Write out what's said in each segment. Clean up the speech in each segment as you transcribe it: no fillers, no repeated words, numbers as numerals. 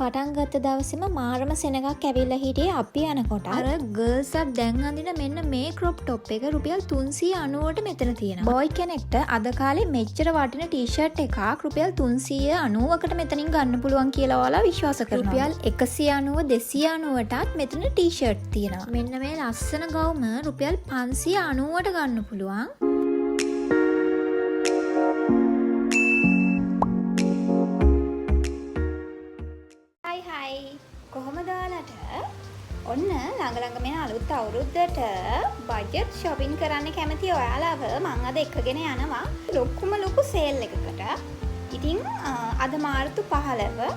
පටන් ගත්ත දවසේම මාරම සෙනගක් ඇවිල්ලා හිටියේ අපි යනකොට. අර ගර්ල්ස් අත් දැන් අඳින මෙන්න මේ ක්‍රොප් টොප් එක රුපියල් 390ට මෙතන තියෙනවා. බොයි කෙනෙක්ට අද කාලේ මෙච්චර වටින ටී-ෂර්ට් එකක් රුපියල් 390කට මෙතනින් ගන්න පුළුවන් කියලා ඔයාලා විශ්වාස කරනවා. රුපියල් 190 290ටත් මෙතන ටී-ෂර්ට් තියෙනවා. මෙන්න මේ ලස්සන ගවුම රුපියල් 590ට ගන්න පුළුවන්. කොහොමද ඔයාලට ඔන්න ළඟ ළඟ මේ අලුත් අවුරුද්දට බජට් shopping කරන්න කැමති ඔයාලව මම අද එක්කගෙන යනවා ලොකු සේල් එකකට. ඉතින් අද මාර්තු 15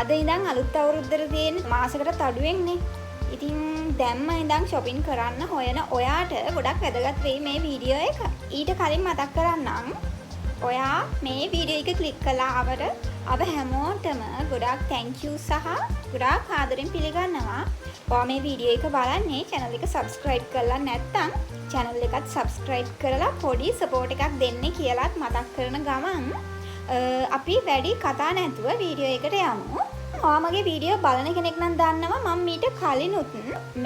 අද ඉඳන් අලුත් අවුරුද්දට තියෙන මාසෙකට අඩුවෙන්නේ. ඉතින් දැම්ම ඉඳන් shopping කරන්න හොයන ඔයාට ගොඩක් වැදගත් වෙයි මේ වීඩියෝ එක. ඊට කලින් මතක් කරන්නම් ඔයා මේ වීඩියෝ එක ක්ලික් කළා අව හැමෝටම ගොඩාක් thank you සහ ගොඩාක් ආදරෙන් පිළිගන්නවා. ඔයා මේ වීඩියෝ එක බලන්නේ channel එක subscribe කරලා නැත්නම් channel එකත් subscribe කරලා පොඩි support එකක් දෙන්න කියලාත් මතක් කරන ගමන් අපි වැඩි කතා නැතුව වීඩියෝ එකට යමු. ඔයා මගේ වීඩියෝ බලන කෙනෙක් නම් දන්නවා මම මීට කලිනුත්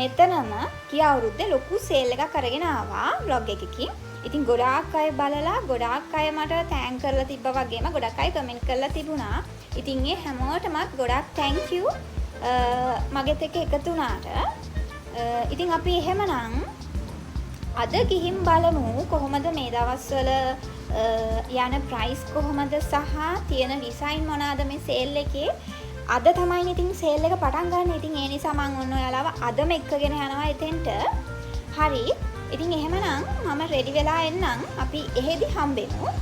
මෙතනම ගිය අවුරුද්දේ ලොකු සේල් එකක් අරගෙන ආවා vlog එකකින්. ඉතින් ගොඩාක් අය බලලා ගොඩාක් අය මට තෑන්ක් කරලා තිබ්බා වගේම ගොඩක් අය කමෙන්ට් කරලා තිබුණා. ඉතින් ඒ හැමෝටමත් ගොඩාක් thank you මගෙත් එක්ක එකතු වුණාට. ඉතින් අපි එහෙමනම් අද ගිහින් බලමු කොහොමද මේ දවස්වල යන price කොහොමද සහ තියෙන ඩිසයින් මොනවාද මේ සේල් එකේ. අද තමයි ඉතින් සේල් එක පටන් ගන්න. ඉතින් ඒ නිසා මම ඔන්න ඔයාලව අදම එක්කගෙන යනවා එතෙන්ට. හරි. ඉතින් එහෙමනම් මම රෙඩි වෙලා එන්නම් අපි එහෙදි හම්බෙමු.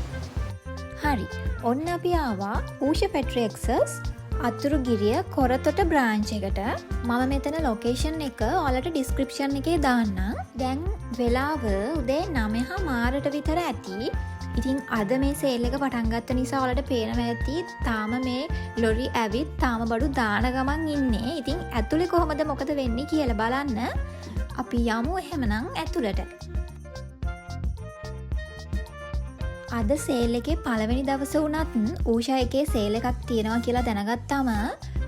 හරි. ඔන්න අපි ආවා ඌෂා පැට්‍රියක්සස් අතුරුගිරිය කොරතොට බ්‍රාන්ච් එකට. මම මෙතන ලොකේෂන් එක ඔයාලට ඩිස්ක්‍රිප්ෂන් එකේ දාන්නම්. දැන් වෙලාව උදේ 9:00 විතර ඇති. ඉතින් අද මේ සේල් එක පටන් ගත්ත නිසා ඔයාලට පේනවා ඇති තාම මේ ලොරි ඇවිත් තාම බඩු දාන ගමන් ඉන්නේ. ඉතින් ඇතුලේ කොහොමද මොකද වෙන්නේ කියලා බලන්න. අපි යමු එහෙමනම් ඇතුළට. අද සේල් එකේ පළවෙනි දවස වුණත් ඌෂා එකේ සේල් එකක් තියෙනවා කියලා දැනගත්තාම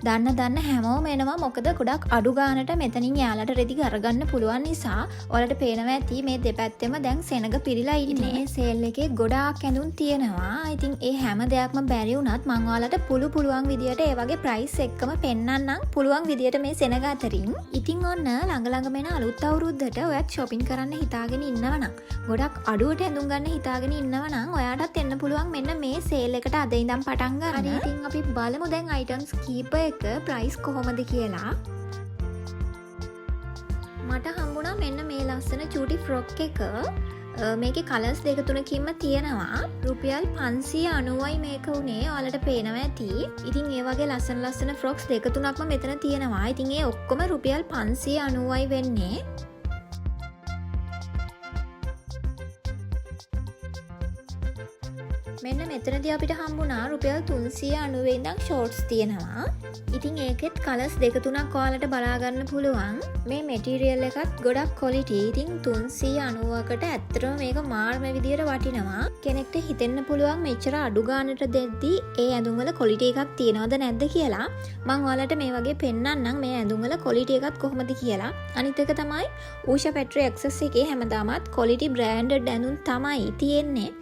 දන්න හැමෝම එනවා. මොකද ගොඩක් අඩු ගානට මෙතනින් යාලට රෙදි අරගන්න පුළුවන් නිසා ඔයාලට පේනවා ඇති මේ දෙපැත්තෙම දැන් සෙනග පිරීලා ඉන්නේ. මේ සේල් එකේ ගොඩාක් ඇඳුම් තියෙනවා. ඉතින් ඒ හැම දෙයක්ම බැරි වුණත් මම ඔයාලට පුළුවන් විදියට ඒ වගේ ප්‍රයිස් එක්කම පෙන්නන්නම් පුළුවන් විදියට මේ සෙනග අතරින්. ඉතින් ඔන්න ළඟ මෙන අලුත් අවුරුද්දට ඔයත් shopping කරන්න හිතාගෙන ඉන්නවනම් ගොඩක් අඩුවට ඇඳුම් ගන්න හිතාගෙන ඉන්නවනම් ඔයාටත් එන්න පුළුවන් මෙන්න මේ සේල් එකට අද ඉඳන් පටන් ගන්න. හරි. ඉතින් අපි බලමු දැන් items කීප ප්‍රයිස් කොහොමද කියලා. මට හම්බුණා මෙන්න මේ ලස්සන චූටි ෆ්‍රොක් එක. මේකේ කලර්ස් දෙක තුනකින්ම තියෙනවා. රුපියල් 590යි මේක උනේ. ඔයාලට පේනවා ඇති. ඉතින් ඒ වගේ ලස්සන ෆ්‍රොක්ස් දෙක තුනක්ම මෙතන තියෙනවා. ඉතින් ඒ ඔක්කොම රුපියල් 590යි වෙන්නේ. මෙන්න මෙතනදී අපිට හම්බුණා රුපියල් 390 ඉඳන් ෂෝට්ස් තියෙනවා. ඉතින් ඒකෙත් කලර්ස් දෙක තුනක් ඔයාලට බලා ගන්න පුළුවන්. මේ මැටීරියල් එකත් ගොඩක් ක්වොලිටි. ඉතින් 390කට ඇත්තටම මේක මාර්ම විදියට වටිනවා. කෙනෙක්ට හිතෙන්න පුළුවන් මෙච්චර අඩු ගානට දෙද්දි ඒ ඇඳුම් වල ක්වොලිටි එකක් තියනවද නැද්ද කියලා. මම ඔයාලට මේ වගේ පෙන්නන්නම් මේ ඇඳුම් වල ක්වොලිටි එකත් කොහොමද කියලා. අනිත් එක තමයි ඌෂා පැට්‍රියක්සස් එකේ හැමදාමත් ක්වොලිටි බ්‍රෑන්ඩඩ් ඇඳුම් තමයි තියෙන්නේ.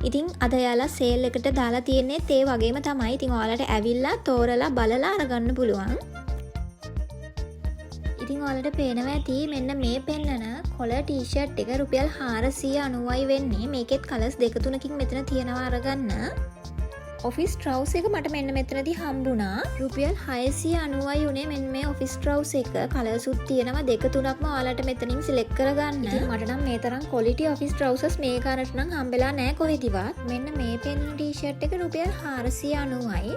ඉතින් අද යාලා සේල් එකට දාලා තියෙන්නේ ඒ වගේම තමයි. ඉතින් ඔයාලට ඇවිල්ලා තෝරලා බලලා අරගන්න පුළුවන්. ඉතින් ඔයාලට පේනවා ඇති මෙන්න මේ පෙන්නන කොලර් ටී-ෂර්ට් එක රුපියල් 490යි වෙන්නේ. මේකෙත් කලර්ස් දෙක තුනකින් මෙතන තියෙනවා අරගන්න. ඔෆිස් ට්‍රවුස් එක මට මෙන්න මෙතනදී හම්බුණා. රුපියල් 690යි උනේ මෙන්න මේ ඔෆිස් ට්‍රවුස් එක. කලර්ස් උත් තියෙනවා දෙක තුනක්ම ඔයාලට මෙතනින් සිලෙක්ට් කරගන්න. ඉතින් මට නම් මේ තරම් ක්වොලිටි ඔෆිස් ට්‍රවුසස් මේ කාරට නම් හම්බෙලා නැහැ කොහෙදිවත්. මෙන්න මේ පෙන්නන ටී-ෂර්ට් එක රුපියල් 490යි.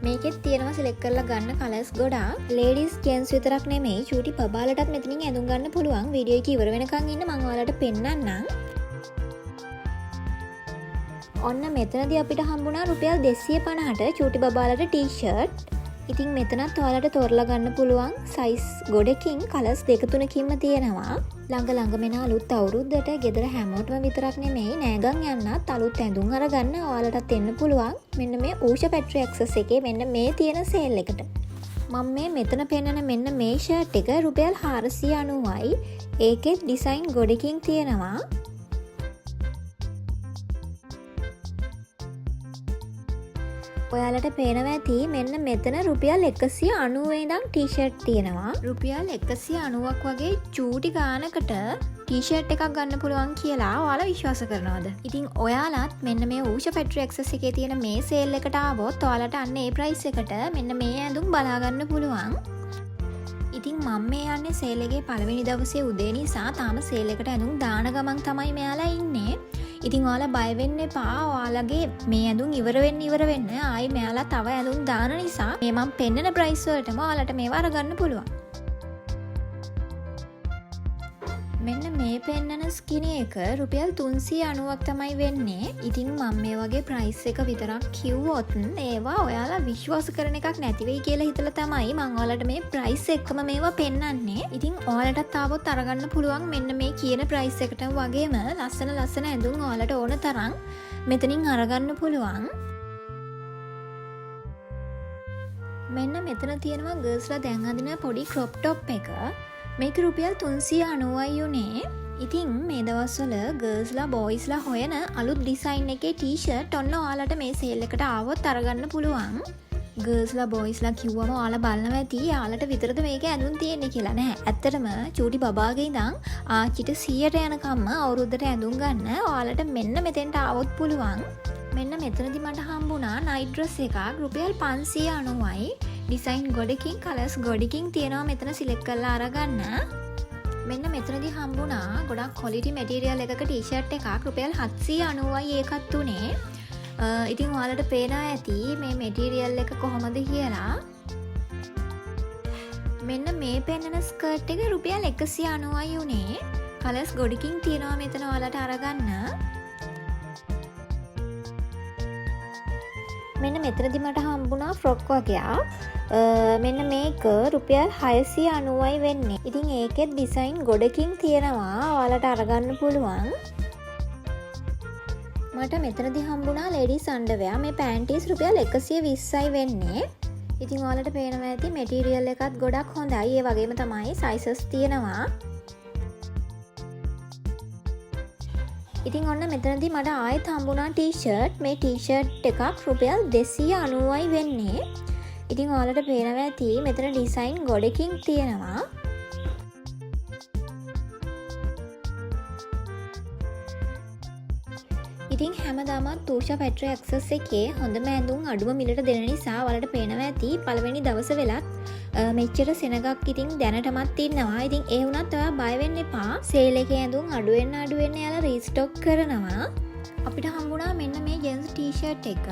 මේකෙත් තියෙනවා සිලෙක්ට් කරලා ගන්න කලර්ස් ගොඩාක්. ලේඩීස් ජෙන්ට්ස් විතරක් නෙමෙයි චූටි බබාලටත් මෙතනින් ඇඳුම් ගන්න පුළුවන්. වීඩියෝ එක ඉවර වෙනකන් ඉන්න මම ඔයාලට පෙන්නන්නම්. ඔන්න මෙතනදී අපිට හම්බුණා රුපියල් 250ට චූටි බබාලට ටී-ෂර්ට්. ඉතින් මෙතනත් ඔයාලට තෝරලා ගන්න පුළුවන් සයිස් ගොඩකින් කලර්ස් දෙක තුනකින්ම තියෙනවා. ළඟ මෙන අලුත් අවුරුද්දට ගෙදර හැමෝටම විතරක් නෙමෙයි නෑගන් යන්නත් අලුත් ඇඳුම් අරගන්න ඔයාලටත් එන්න පුළුවන් මෙන්න මේ ඌෂා පැට්‍රියක්සස් එකේ මෙන්න මේ තියෙන සේල් එකට. මම මෙතන පෙන්නන මෙන්න මේ ෂර්ට් එක රුපියල් 490යි. ඒකෙත් ඩිසයින් ගොඩකින් තියෙනවා. ඔයාලට පේනවා ඇති මෙන්න මෙතන රුපියල් 190 ඉඳන් ටී-ෂර්ට් තියෙනවා. රුපියල් 190ක් වගේ චූටි ගානකට ටී-ෂර්ට් එකක් ගන්න පුළුවන් කියලා ඔයාලා විශ්වාස කරනවද? ඉතින් ඔයාලත් මෙන්න මේ ඌෂා ෆැක්ටරි ඇක්සස් එකේ තියෙන මේ සේල් එකට ආවොත් ඔයාලට අන්න ඒ ප්‍රයිස් එකට මෙන්න මේ ඇඳුම් බලා ගන්න පුළුවන්. ඉතින් මම මේ යන්නේ සේල් එකේ පළවෙනි දවසේ උදේ නිසා තාම සේල් එකට ඇඳුම් දාන ගමන් තමයි මෙයාලා ඉන්නේ. ඉතින් ඔයාලා බය වෙන්න එපා. ඔයාලගේ මේ ඇඳුම් ඉවර වෙන්න ආයි මෙයාලා තව ඇඳුම් දාන නිසා මේ මම පෙන්නන ප්‍රයිස් වලටම ඔයාලට මේවා අරගන්න පුළුවන්. මෙන්න මේ පෙන්නන ස්කිනි එක රුපියල් 390ක් තමයි වෙන්නේ. ඉතින් මම මේ වගේ ප්‍රයිස් එක විතරක් කිව්වොත් ඒවා ඔයාලා විශ්වාස කරන එකක් නැති වෙයි කියලා හිතලා තමයි මම ඔයාලට මේ ප්‍රයිස් එකම මේවා පෙන්නන්නේ. ඉතින් ඔයාලටත් ආවොත් අරගන්න පුළුවන් මෙන්න මේ කියන ප්‍රයිස් එකට වගේම ලස්සන ඇඳුම් ඔයාලට ඕන තරම් මෙතනින් අරගන්න පුළුවන්. මෙන්න මෙතන තියෙනවා ගර්ල්ස්ලා දැන් අඳින පොඩි ක්‍රොප් ටොප් එක. මේක රුපියල් 390යි උනේ. ඉතින් මේ දවස්වල ගර්ල්ස්ලා බොයිස්ලා හොයන අලුත් ඩිසයින් එකේ ටී-ෂර්ට් ඔන්න ඔයාලට මේ සේල් එකට ආවොත් අරගන්න පුළුවන්. ගර්ල්ස්ලා බොයිස්ලා කිව්වම ඔයාලා බලනවා ඇති යාලට විතරද මේක ඇඳුම් තියෙන්නේ කියලා. නෑ. ඇත්තටම චූටි බබාගේ ඉඳන් ආච්චිට 100ට යනකම්ම අවුරුද්දට ඇඳුම් ගන්න ඔයාලට මෙන්න මෙතෙන්ට ආවොත් පුළුවන්. මෙන්න මෙතනදි මට හම්බුණා නයිට් ඩ්‍රස් එකක් රුපියල් 590යි. ඩිසයින් ගොඩකින් කලර්ස් ගොඩකින් තියෙනවා මෙතන සිලෙක්ට් කරලා අරගන්න. මෙන්න මෙතනදී හම්බුණා ගොඩක් ක්වොලිටි මැටීරියල් එකක ටී-ෂර්ට් එකක් රුපියල් 790යි ඒකත් උනේ. ඉතින් ඔයාලට පේනවා ඇති මේ මැටීරියල් එක කොහොමද කියලා. මෙන්න මේ පෙන්නන ස්කර්ට් එක රුපියල් 190යි උනේ. කලර්ස් ගොඩකින් තියෙනවා මෙතන ඔයාලට අරගන්න. මෙන්න මෙතනදි මට හම්බුණා ෆ්‍රොක් වගේක්. මෙන්න මේක රුපියල් 690යි වෙන්නේ. ඉතින් ඒකෙත් ඩිසයින් ගොඩකින් තියෙනවා ඔයාලට අරගන්න පුළුවන්. මට මෙතනදි හම්බුණා ලේඩීස් අන්ඩර්වෙයා. මේ පැන්ටිස් රුපියල් 120යි වෙන්නේ. ඉතින් ඔයාලට පේනවා ඇති මැටීරියල් එකත් ගොඩක් හොඳයි. ඒ වගේම තමයි සයිසස් තියෙනවා. ඉතින් ඔන්න මෙතනදී මට ආයෙත් හම්බුණා ටී-ෂර්ට්. මේ ටී-ෂර්ට් එකක් රුපියල් 290යි වෙන්නේ. ඉතින් ඔයාලට පේනවා ඇති මෙතන ඩිසයින් ගොඩකින් තියෙනවා. ඉතින් හැමදාමත් ඌෂා ෆැක්ටරි ඇක්සස් එකේ හොඳම ඇඳුම් අඩුම මිලට දෙන නිසා ඔයාලට පේනවා ඇති පළවෙනි දවස වෙලත් මෙච්චර සෙනගක් ඉතින් දැනටමත් ඉන්නවා. ඉතින් ඒ වුණත් ඔයා බය වෙන්න එපා. සේල් එකේ ඇඳුම් අඩු වෙන්න යාලා රීස්ටොක් කරනවා. අපිට හම්බුණා මෙන්න මේ ජෙන්ස් ටී-ෂර්ට් එක.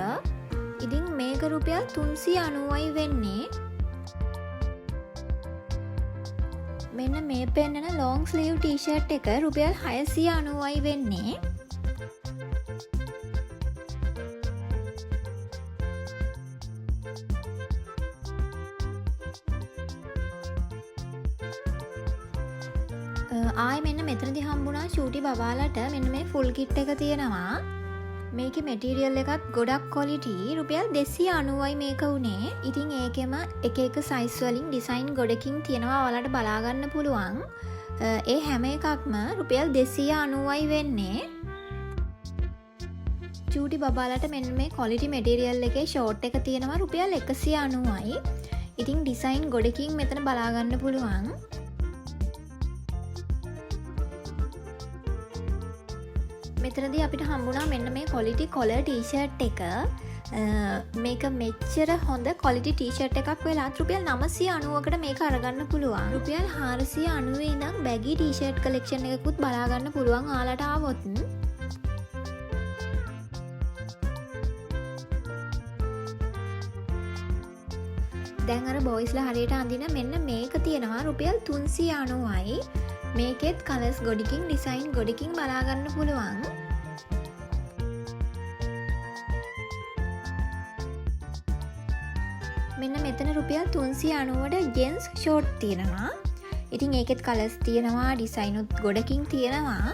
ඉතින් මේක රුපියල් 390යි වෙන්නේ. මෙන්න මේ පෙන්නන ලොං ස්ලීව් ටී-ෂර්ට් එක රුපියල් 690යි වෙන්නේ. ආයි මෙන්න මෙතනදි හම්බුණා චූටි බබාලට මෙන්න මේ ෆුල් කිට් එක තියෙනවා. මේකේ මැටීරියල් එකත් ගොඩක් ක්වොලිටි රුපියල් 290යි මේක උනේ. ඉතින් ඒකෙම එක සයිස් වලින් ඩිසයින් ගොඩකින් තියෙනවා ඔයාලට බලා ගන්න පුළුවන්. ඒ හැම එකක්ම රුපියල් 290යි වෙන්නේ. චූටි බබාලට මෙන්න මේ ක්වොලිටි මැටීරියල් එකේ ෂෝට් එක තියෙනවා රුපියල් 190යි. ඉතින් ඩිසයින් ගොඩකින් මෙතන බලා ගන්න පුළුවන්. මෙතනදී අපිට හම්බුණා මෙන්න මේ ක්වොලිටි කොලර් ටී-ෂර්ට් එක. මේක මෙච්චර හොඳ ක්වොලිටි ටී-ෂර්ට් එකක් වෙලාත් රුපියල් 990කට මේක අරගන්න පුළුවන්. රුපියල් 490 ඉඳන් බැගි ටී-ෂර්ට් කලෙක්ෂන් එකකුත් බලා ගන්න පුළුවන් ඔයාලට ආවොත්. දැන් අර බොයිස්ලා හරියට අඳින මෙන්න මේක තියෙනවා රුපියල් 390යි. මේකෙත් කලර්ස් ගොඩකින් ඩිසයින් ගොඩකින් බලා ගන්න පුළුවන්. මෙන්න මෙතන රුපියල් 390ට ජෙන්ස් ෂෝට් තියෙනවා. ඉතින් ඒකෙත් කලර්ස් තියෙනවා ඩිසයිනුත් ගොඩකින් තියෙනවා.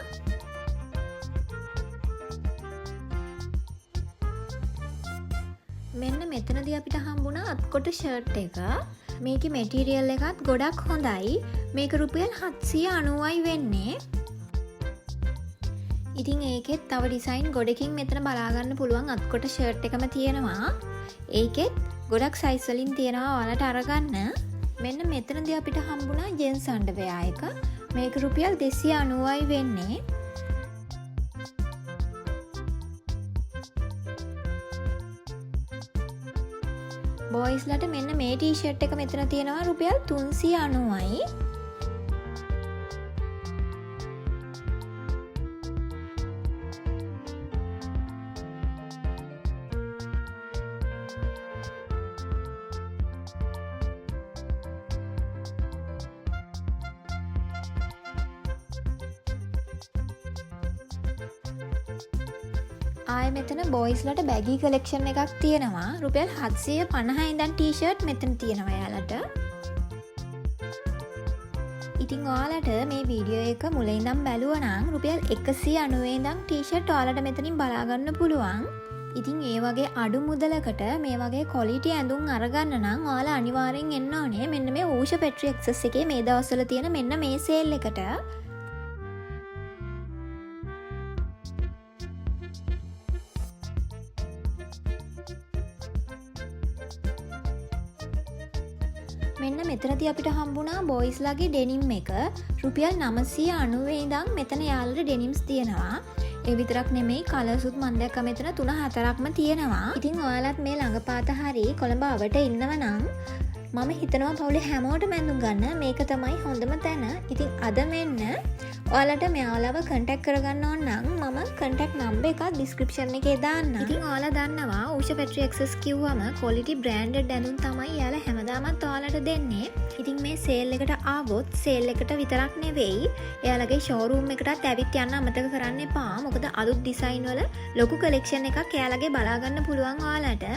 මෙන්න මෙතනදී අපිට හම්බුණා අත්කොට ෂර්ට් එක. මේකේ මැටීරියල් එකත් ගොඩක් හොඳයි. මේක රුපියල් 790යි වෙන්නේ. ඉතින් ඒකෙත් තව ඩිසයින් ගොඩකින් මෙතන බලාගන්න පුළුවන්. අත්කොට ෂර්ට් එකම තියෙනවා. ඒකෙත් ගොඩක් සයිස් වලින් තියෙනවා ඔයාලට අරගන්න. මෙන්න මෙතනදී අපිට හම්බුණා ජෙන්ස් අන්ඩර්වෙයා එක. මේක රුපියල් 290යි වෙන්නේ. බොයිස්ලට මෙන්න මේ ටී-ෂර්ට් එක මෙතන තියෙනවා රුපියල් 390යි. ආයෙ මෙතන බොයිස්ලට බැගී කලෙක්ෂන් එකක් තියෙනවා. රුපියල් 750 ඉඳන් ටී-ෂර්ට් මෙතන තියෙනවා යාලට. ඉතින් ඔයාලට මේ වීඩියෝ එක මුලින් ඉඳන් බැලුවා නම් රුපියල් 190 ඉඳන් ටී-ෂර්ට් ඔයාලට මෙතනින් බලා ගන්න පුළුවන්. ඉතින් ඒ වගේ අඩු මුදලකට මේ වගේ ක්වොලිටි ඇඳුම් අරගන්න නම් ඔයාලා අනිවාර්යෙන් එන්න ඕනේ මෙන්න මේ ඌෂ පෙට්‍රි එක්සස් එකේ මේ දවස්වල තියෙන මෙන්න මේ සේල් එකට. මෙන්න මෙතනදී අපිට හම්බුණා බොයිස්ලාගේ ඩෙනිම් එක රුපියල් 990 ඉඳන් මෙතන යාළුවෝ ඩෙනිම්ස් තියෙනවා. ඒ විතරක් නෙමෙයි කලර්ස්ුත් මම දැක්ක මෙතන 3-4ක්ම තියෙනවා. ඉතින් ඔයාලත් මේ ළඟපාත හරි කොළඹ අවට ඉන්නව නම් මම හිතනවා පවුලේ හැමෝටම ඇඳුම් ගන්න මේක තමයි හොඳම තැන. ඉතින් අද මෙන්න ඔයාලට මෙයාලව කන්ටැක්ට් කරගන්න ඕන නම් මම කන්ටැක්ට් නම්බර් එක ඩිස්ක්‍රිප්ෂන් එකේ දාන්නම්. ඉතින් ඔයාලා දන්නවා ඌෂ පෙට්‍රි එක්සස් කිව්වම ක්වොලිටි බ්‍රෑන්ඩඩ් ඇඳුම් තමයි යාලා හැමදාමත් ඔයාලට දෙන්නේ. ඉතින් මේ සේල් එකට ආවොත් සේල් එකට විතරක් නෙවෙයි එයාලගේ ෂෝරූම් එකටත් ඇවිත් යන්න අමතක කරන්න එපා. මොකද අලුත් ඩිසයින් වල ලොකු කලෙක්ෂන් එකක් එයාලගේ බලා ගන්න පුළුවන් ඔයාලට.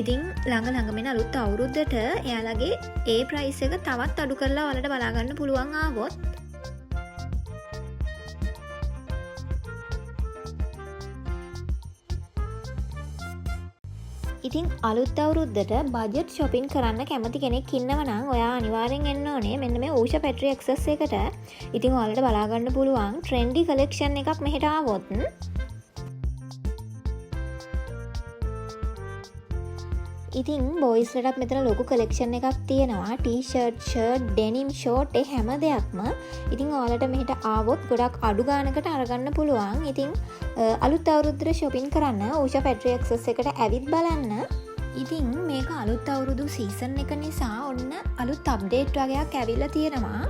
ඉතින් ළඟ මෙන්න අලුත් අවුරුද්දට එයාලගේ ඒ ප්‍රයිස් එක තවත් අඩු කරලා ඔයාලට බලා ගන්න පුළුවන් ආවොත්. ඉතින් අලුත් අවුරුද්දට බජට් shopping කරන්න කැමති කෙනෙක් ඉන්නව නම් ඔයා අනිවාර්යෙන් එන්න ඕනේ මෙන්න මේ ඌෂ පෙට්‍රි එක්සස් එකට. ඉතින් ඔයාලට බලා ගන්න පුළුවන් ට්‍රෙන්ඩි කලෙක්ෂන් එකක් මෙහෙට ආවොත්. ඉතින් බොයිස්ලටත් මෙතන ලොකු කලෙක්ෂන් එකක් තියෙනවා. ටී-ෂර්ට්, ෂර්ට්, ඩෙනිම්, ෂෝට් ඒ හැම දෙයක්ම. ඉතින් ඔයාලට මෙහෙට ආවොත් ගොඩක් අඩු ගානකට අරගන්න පුළුවන්. ඉතින් අලුත් අවුරුද්දට shopping කරන්න ඌෂ පෙට්‍රි එක්සස් එකට ඇවිත් බලන්න. ඉතින් මේක අලුත් අවුරුදු සීසන් එක නිසා ඔන්න අලුත් අප්ඩේට් වගේක් ඇවිල්ලා තියෙනවා.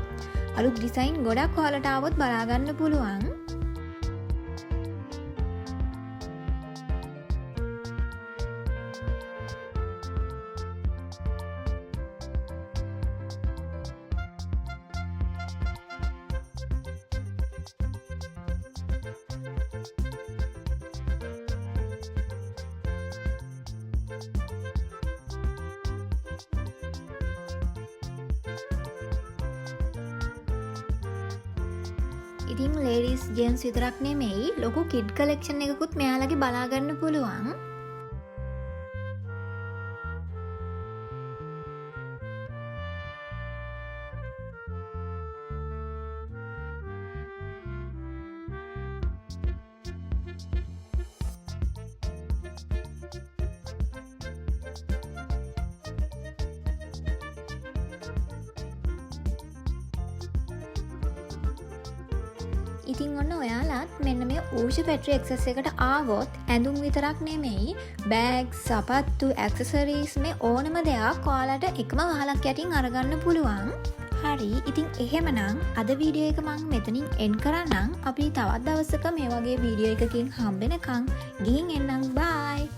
අලුත් ඩිසයින් ගොඩක් ඔයාලට ආවොත් බලා ගන්න පුළුවන්. ඉතින් ලේඩීස් ජෙන්ට්ස් විතරක් නෙමෙයි ලොකු කිඩ් කලෙක්ෂන් එකකුත් මෙයාලගේ බලා ගන්න පුළුවන්. ඉතින් ඔන්න ඔයාලත් මෙන්න මේ ඌෂ පෙට්‍රි එක්සස් එකට ආවොත් ඇඳුම් විතරක් නෙමෙයි බෑග්, සපත්තු, ඇක්සසරීස් මේ ඕනම දෙයක් ඔයාලට එකම වහලක් යටින් අරගන්න පුළුවන්. හරි ඉතින් එහෙමනම් අද වීඩියෝ එක මම මෙතනින් එන්ඩ් කරන්නම්. අපි තවත් දවසක මේ වගේ වීඩියෝ එකකින් හම්බෙනකන් ගිහින් එන්නම්. බයි.